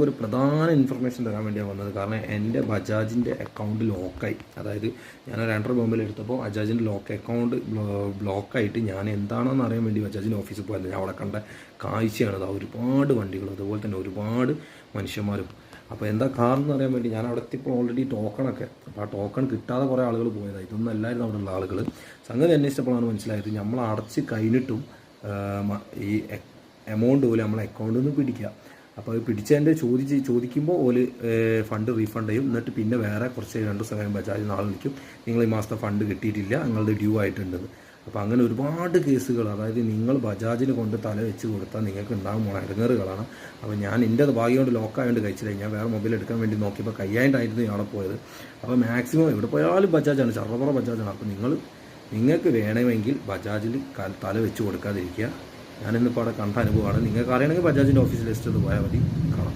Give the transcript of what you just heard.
നിങ്ങൾക്കൊരു പ്രധാന ഇൻഫർമേഷൻ തരാൻ വേണ്ടിയാണ് വന്നത്. കാരണം എൻ്റെ ബജാജിൻ്റെ അക്കൗണ്ട് ലോക്കായി. അതായത് ഞാൻ ആൻഡ്രോയിഡ് മൊബൈൽ എടുത്തപ്പോൾ ബജാജിൻ്റെ അക്കൗണ്ട് ബ്ലോക്കായിട്ട് ഞാൻ എന്താണെന്ന് അറിയാൻ വേണ്ടി ബജാജിൻ്റെ ഓഫീസിൽ പോയത്. ഞാൻ അവിടെ കണ്ട കാഴ്ചയാണത്. ഒരുപാട് വണ്ടികൾ, അതുപോലെ തന്നെ ഒരുപാട് മനുഷ്യന്മാരും. അപ്പോൾ എന്താ കാരണം എന്ന് അറിയാൻ വേണ്ടി ഞാൻ അവിടെ എത്തിയപ്പോൾ ഓൾറെഡി ടോക്കണൊക്കെ, അപ്പോൾ ആ ടോക്കൺ കിട്ടാതെ കുറേ ആളുകൾ പോയതാണ്. ഇതൊന്നും അല്ലായിരുന്നു അവിടെ ഉള്ള ആളുകൾ. സംഗതി അന്വേഷിച്ചപ്പോഴാണ് മനസ്സിലായത് നമ്മൾ അടച്ച് കഴിഞ്ഞിട്ടും ഈ എമൗണ്ട് പോലും നമ്മളെ അക്കൗണ്ടിൽ നിന്ന് പിടിക്കുക. അപ്പോൾ അത് പിടിച്ചതിൻ്റെ ചോദിക്കുമ്പോൾ ഓല് ഫണ്ട് റീഫണ്ട് ചെയ്യും. എന്നിട്ട് പിന്നെ വേറെ കുറച്ച് 2 ദിവസം കഴിയുമ്പോൾ ബജാജിൽ നാളെ വിളിക്കും, നിങ്ങൾ ഈ മാസത്തെ ഫണ്ട് കിട്ടിയിട്ടില്ല, നിങ്ങളുടെ ഡ്യൂ ആയിട്ടുണ്ടെന്ന്. അപ്പോൾ അങ്ങനെ ഒരുപാട് കേസുകൾ, അതായത് നിങ്ങൾ ബജാജിന് കൊണ്ട് തല വെച്ച് കൊടുത്താൽ നിങ്ങൾക്ക് ഉണ്ടാകും ഇടങ്ങേറുകളാണ്. അപ്പോൾ ഞാൻ എൻ്റെ ഭാഗ്യം കൊണ്ട് ലോക്കായതുകൊണ്ട് കഴിച്ചില്ല. ഞാൻ വേറെ മൊബൈൽ എടുക്കാൻ വേണ്ടി നോക്കിയപ്പോൾ 5000 ഞാൻ അവിടെ പോയത്. അപ്പോൾ മാക്സിമം എവിടെ പോയാലും ബജാജാണ്, ചറപറ ബജാജാണ്. അപ്പോൾ നിങ്ങൾക്ക് വേണമെങ്കിൽ ബജാജിൽ തല വെച്ച് കൊടുക്കാതിരിക്കുക. ഞാനിന്നിപ്പോൾ അവിടെ കണ്ട അനുഭവമാണ്. നിങ്ങൾക്ക് അറിയണമെങ്കിൽ ബജാജിൻ്റെ ഓഫീസിൽ ലിസ്റ്റ് പോയാൽ മതി, കാണാം.